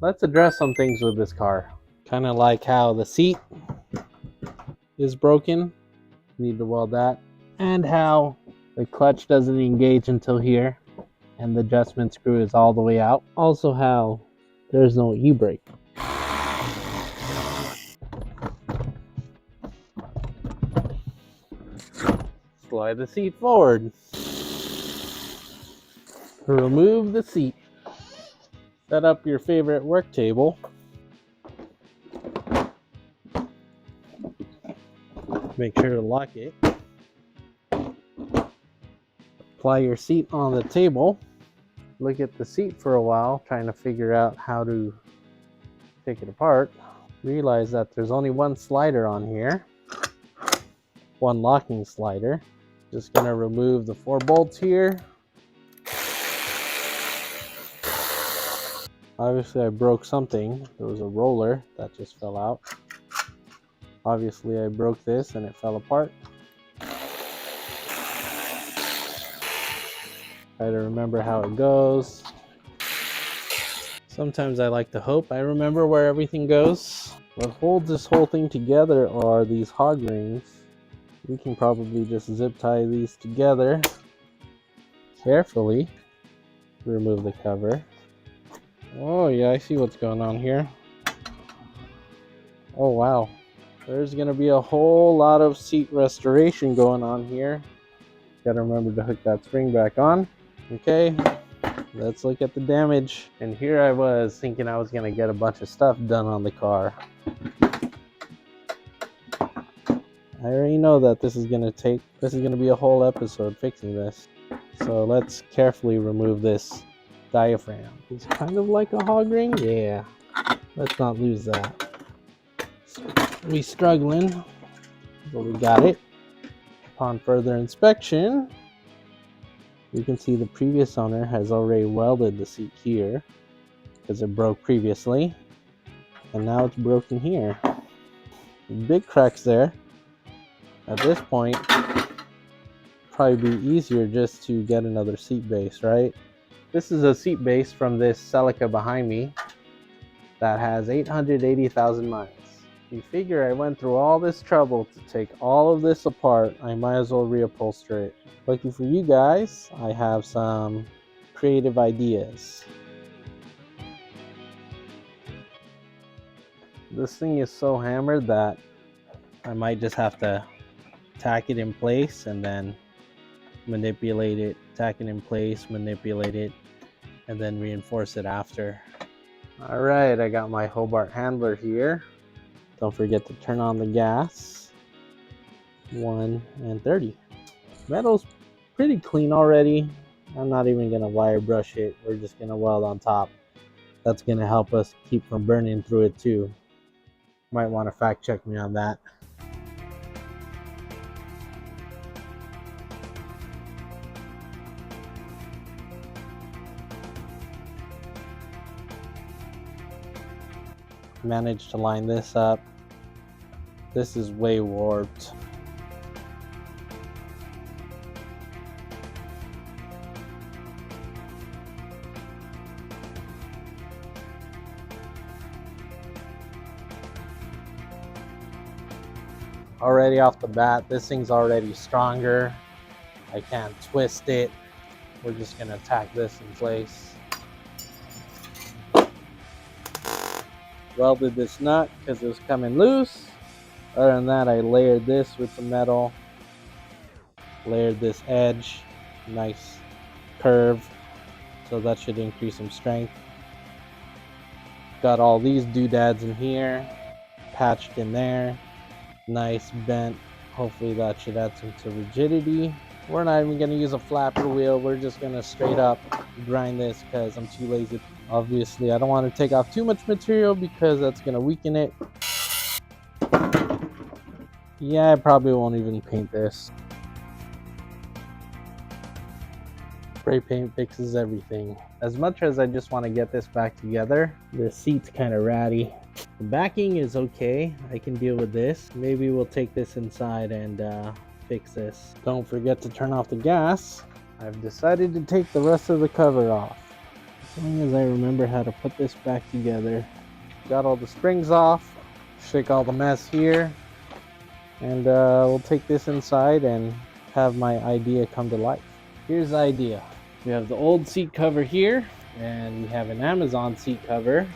let's address some things with this car. Kind of like how the seat is broken, need to weld that, and how the clutch doesn't engage until here and the adjustment screw is all the way out. Also how there's no e-brake. Slide the seat forward. Remove the seat. Set up your favorite work table. Make sure to lock it. Apply your seat on the table. Look at the seat for a while, trying to figure out how to take it apart. Realize that there's only one slider on here. One locking slider. Just gonna remove the 4 bolts here. Obviously I broke something. There was a roller that just fell out. Obviously I broke this and it fell apart. Try to remember how it goes. Sometimes I like to hope I remember where everything goes. What holds this whole thing together are these hog rings. We can probably just zip tie these together carefully. Remove the cover. Oh yeah, I see what's going on here. Oh wow, there's gonna be a whole lot of seat restoration going on here. Gotta remember to hook that spring back on. Okay, let's look at the damage. And here I was thinking I was gonna get a bunch of stuff done on the car. I already know that this is gonna be a whole episode fixing this. So let's carefully remove this diaphragm. It's kind of like a hog ring. Yeah, let's not lose that. We struggling, but we got it. Upon further inspection, you can see the previous owner has already welded the seat here because it broke previously, and now it's broken here. Big cracks there. At this point, probably be easier just to get another seat base, right? This is a seat base from this Celica behind me that has 880,000 miles. You figure I went through all this trouble to take all of this apart, I might as well reupholster it. Lucky for you guys, I have some creative ideas. This thing is so hammered that I might just have to tack it in place and then manipulate it, tack it in place, manipulate it, and then reinforce it after. Alright, I got my Hobart handler here. Don't forget to turn on the gas. 1 and 30. Metal's pretty clean already. I'm not even gonna wire brush it. We're just gonna weld on top. That's gonna help us keep from burning through it too. Might want to fact check me on that. Managed to line this up. This is way warped. Already off the bat, this thing's already stronger. I can't twist it. We're just gonna tack this in place. Welded this nut because it was coming loose. Other than that, I layered this with some metal. Layered this edge, nice curve, so that should increase some strength. Got all these doodads in here, patched in there. Nice bent. Hopefully that should add some rigidity. We're not even gonna use a flapper wheel. We're just gonna straight up grind this because I'm too lazy. Obviously, I don't want to take off too much material because that's gonna weaken it. Yeah, I probably won't even paint this. Spray paint fixes everything. As much as I just want to get this back together, the seat's kind of ratty. The backing is okay. I can deal with this. Maybe we'll take this inside and fix this. Don't forget to turn off the gas. I've decided to take the rest of the cover off. As long as I remember how to put this back together. Got all the springs off, shake all the mess here, and we'll take this inside and have my idea come to life. Here's the idea. We have the old seat cover here, and we have an Amazon seat cover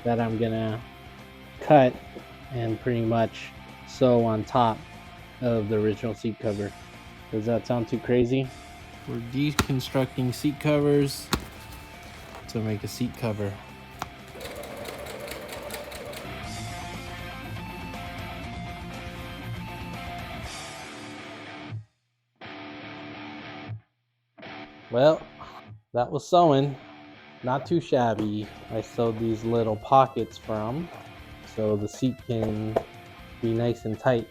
that I'm gonna cut and pretty much sew on top of the original seat cover. Does that sound too crazy? We're deconstructing seat covers to make a seat cover. Well, that was sewing. Not too shabby. I sewed these little pockets from so the seat can be nice and tight.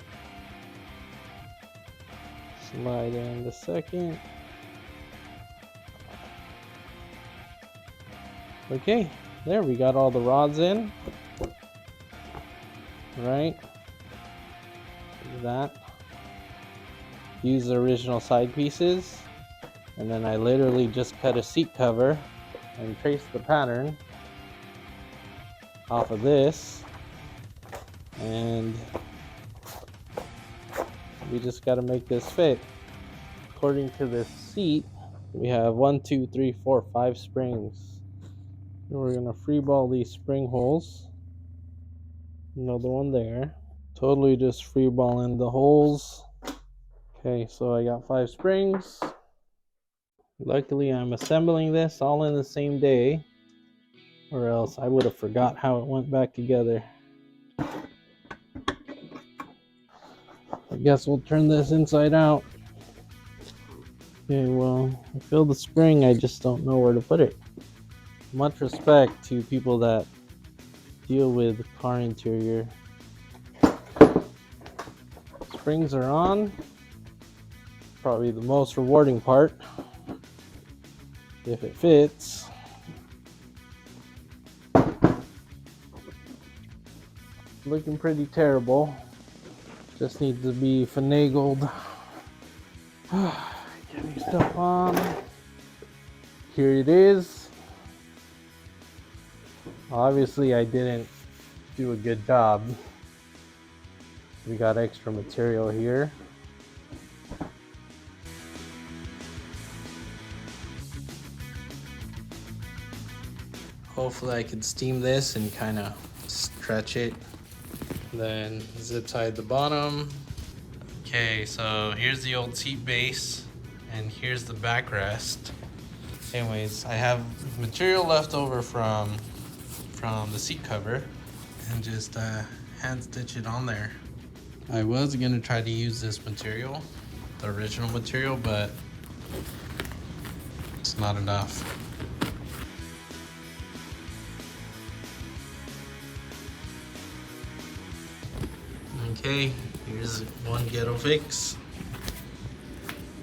Slide in the second. Okay, there we got all the rods in. Right. Like that. Use the original side pieces. And then I literally just cut a seat cover and traced the pattern off of this. And we just got to make this fit. According to this seat, we have 1, 2, 3, 4, 5 springs. And we're going to free ball these spring holes. Another one there. Totally just free balling the holes. Okay, so I got 5 springs. Luckily, I'm assembling this all in the same day, or else I would have forgot how it went back together. I guess we'll turn this inside out. Okay, well, I feel the spring, I just don't know where to put it. Much respect to people that deal with car interior. Springs are on. Probably the most rewarding part. If it fits. Looking pretty terrible. Just needs to be finagled. Getting stuff on. Here it is. Obviously I didn't do a good job. We got extra material here. Hopefully I can steam this and kind of stretch it. Then zip tie the bottom. Okay, so here's the old seat base and here's the backrest. Anyways, I have material left over from the seat cover and just hand stitch it on there. I was gonna try to use this material, the original material, but it's not enough. Okay, here's one ghetto fix.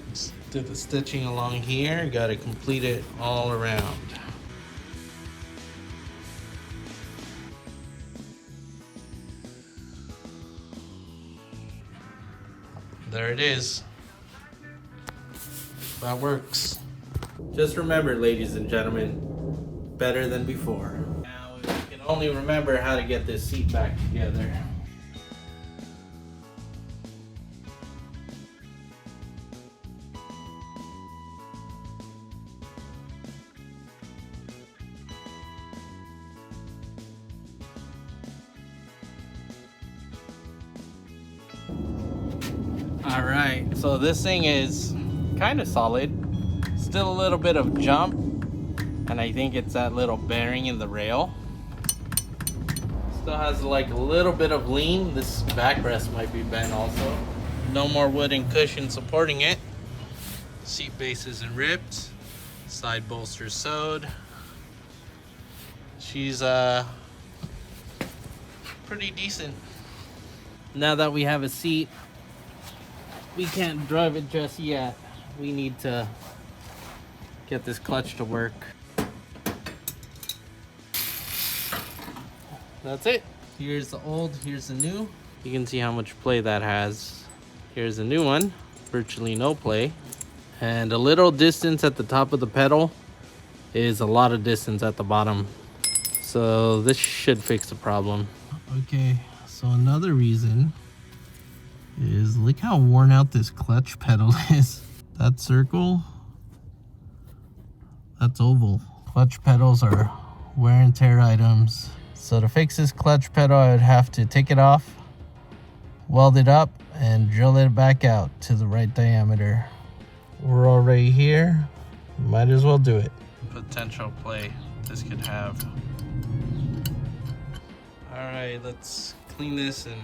Just did the stitching along here, got to complete it all around. There it is. That works. Just remember, ladies and gentlemen, better than before. Now, if you can only remember how to get this seat back together. All right, so this thing is kind of solid. Still a little bit of jump, and I think it's that little bearing in the rail. Still has like a little bit of lean. This backrest might be bent also. No more wooden cushion supporting it. Seat base isn't ripped. Side bolster sewed. She's pretty decent. Now that we have a seat, we can't drive it just yet. We need to get this clutch to work. That's it. Here's the old, here's the new. You can see how much play that has. Here's the new one, virtually no play. And a little distance at the top of the pedal is a lot of distance at the bottom. So this should fix the problem. Okay, so another reason is look how worn out this clutch pedal is. That circle, that's oval. Clutch pedals are wear and tear items. So to fix this clutch pedal, I would have to take it off, weld it up, and drill it back out to the right diameter. We're already here, might as well do it. Potential play this could have. Alright, let's clean this and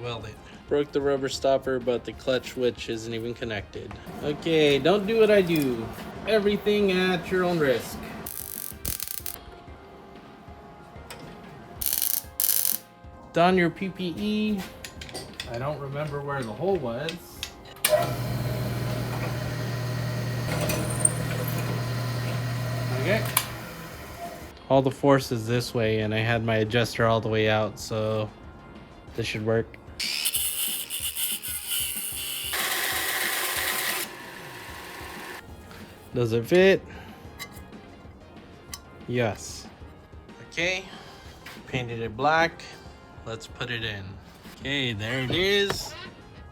weld it. Broke the rubber stopper, but the clutch switch isn't even connected. Okay, don't do what I do. Everything at your own risk. Don your PPE. I don't remember where the hole was. Okay. All the force is this way, and I had my adjuster all the way out, so this should work. Does it fit? Yes. Okay, painted it black. Let's put it in. Okay, there it is.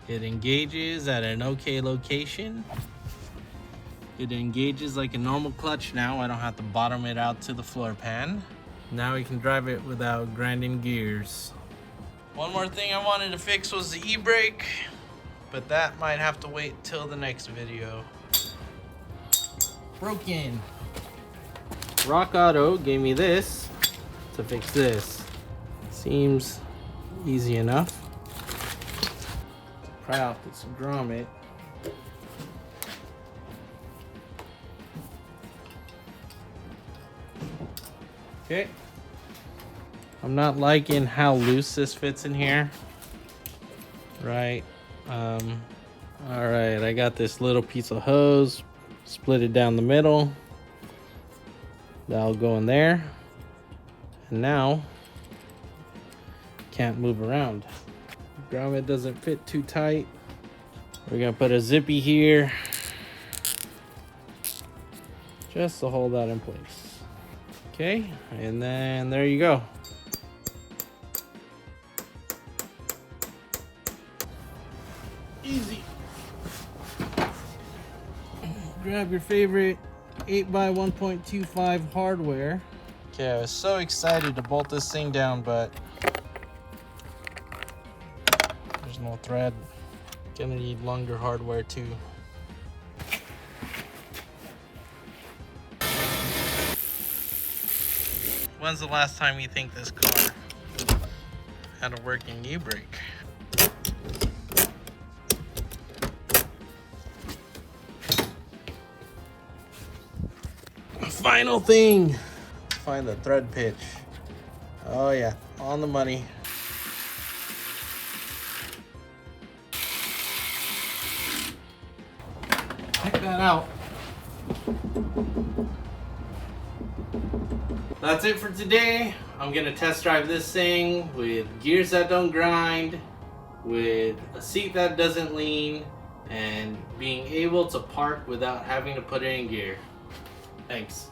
It engages at an okay location. It engages like a normal clutch now. I don't have to bottom it out to the floor pan. Now we can drive it without grinding gears. One more thing I wanted to fix was the e-brake, but that might have to wait till the next video. Broken. Rock Auto gave me this to fix this. Seems easy enough. Pry off this grommet. Okay. I'm not liking how loose this fits in here. Right. Alright, I got this little piece of hose, split it down the middle. That'll go in there. And now, can't move around. The grommet doesn't fit too tight. We're gonna put a zippy here, just to hold that in place. Okay, and then there you go. Easy. Grab your favorite 8x1.25 hardware. Okay, I was so excited to bolt this thing down, but there's no thread. Gonna need longer hardware too. When's the last time you think this car had a working e-brake? Final thing, find the thread pitch. Oh yeah, on the money. Check that out. That's it for today. I'm gonna test drive this thing with gears that don't grind, with a seat that doesn't lean, and being able to park without having to put it in gear. Thanks.